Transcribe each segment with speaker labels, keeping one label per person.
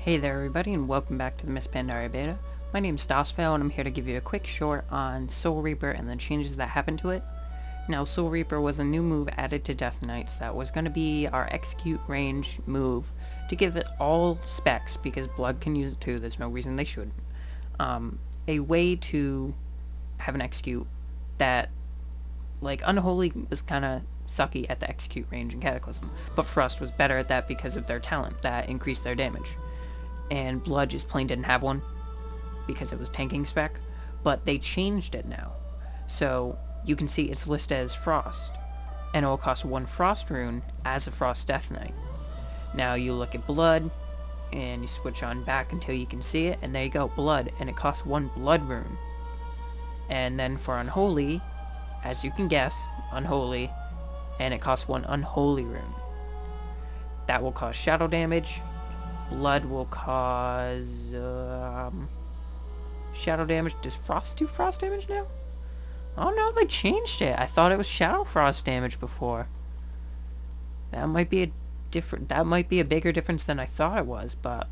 Speaker 1: Hey there everybody, and welcome back to the Pandaria Beta. My name's Daesvail, and I'm here to give you a quick short on Soul Reaper and the changes that happened to it. Now, Soul Reaper was a new move added to Death Knights that was going to be our execute range move to give it all specs, because Blood can use it too, there's no reason they shouldn't. A way to have an execute that, like, Unholy was kind of sucky at the execute range in Cataclysm, but Frost was better at that because of their talent that increased their damage. And Blood just plain didn't have one because it was tanking spec, but they changed it now. So you can see it's listed as Frost, and it will cost 1 Frost rune as a Frost Death Knight. Now you look at Blood, and you switch on back until you can see it, and there you go, Blood, and it costs 1 Blood rune. And then for Unholy, as you can guess, Unholy, and it costs 1 Unholy rune. That will cause shadow damage. Blood will cause shadow damage. Does Frost do Frost damage now? Oh no, they changed it. I thought it was Shadow Frost damage before. That might be a bigger difference than I thought it was, but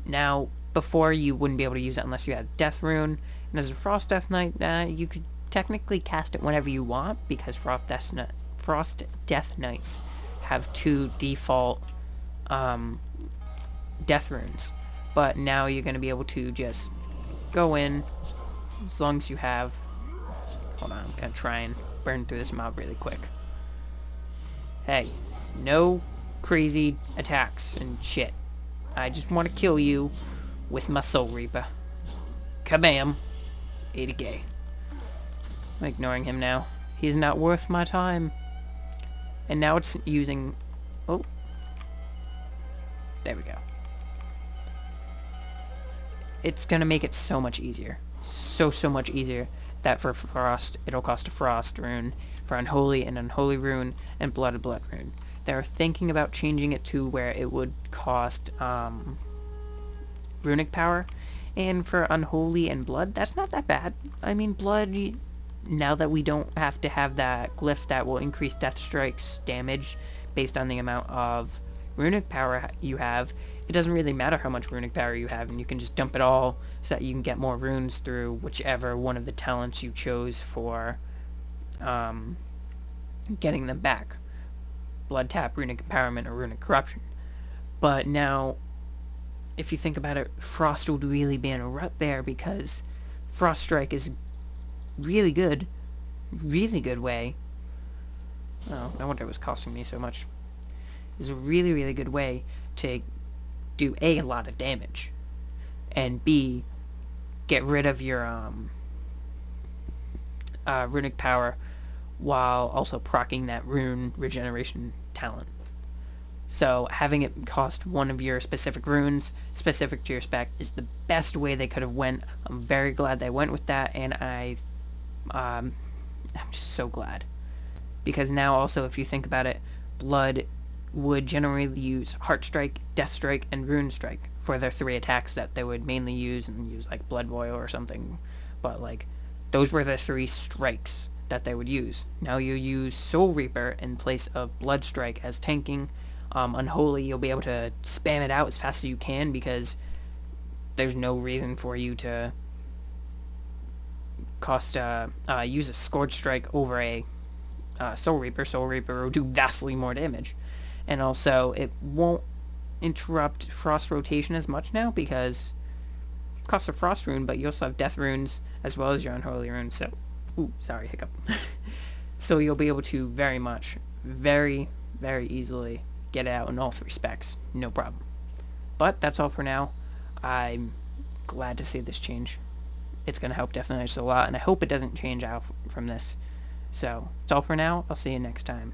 Speaker 1: now, before you wouldn't be able to use it unless you had Death Rune, and as a Frost Death Knight, you could technically cast it whenever you want, because Frost Death Knights have 2 default Death Runes, but now you're going to be able to just go in, as long as you have, hold on, I'm going to try and burn through this mob really quick. Hey, no crazy attacks and shit. I just want to kill you with my Soul Reaper. Kabam! 80k. I'm ignoring him now. He's not worth my time. And now it's using, oh, there we go. It's gonna make it so much easier. So much easier that for Frost, it'll cost a Frost rune, for Unholy, an Unholy rune, and Blood rune. They're thinking about changing it to where it would cost runic power, and for Unholy and Blood, that's not that bad. I mean, Blood, now that we don't have to have that glyph that will increase Death Strike's damage based on the amount of runic power you have, it doesn't really matter how much runic power you have, and you can just dump it all so that you can get more runes through whichever one of the talents you chose for getting them back. Blood Tap, Runic Empowerment, or Runic Corruption. But now, if you think about it, Frost would really be in a rut there, because Frost Strike is really good way. Oh, no wonder it was costing me so much. It's a really good way to do A, a lot of damage, and B, get rid of your runic power while also proccing that rune regeneration talent. So having it cost 1 of your specific runes specific to your spec is the best way they could have went. I'm very glad they went with that, and I'm just so glad, because now also, if you think about it, Blood would generally use Heart Strike, Death Strike, and Rune Strike for their 3 attacks that they would mainly use, and use like Blood Boil or something, but like, those were the 3 strikes that they would use. Now you use Soul Reaper in place of Blood Strike as tanking. Unholy, you'll be able to spam it out as fast as you can, because there's no reason for you to use a Scourge Strike over a Soul Reaper. Soul Reaper will do vastly more damage. And also, it won't interrupt Frost rotation as much now, because it costs a Frost rune, but you also have Death runes as well as your Unholy runes. So, ooh, sorry, hiccup. So you'll be able to very easily get it out in all 3 specs, no problem. But that's all for now. I'm glad to see this change. It's going to help Death Knights a lot, and I hope it doesn't change out from this. So, that's all for now. I'll see you next time.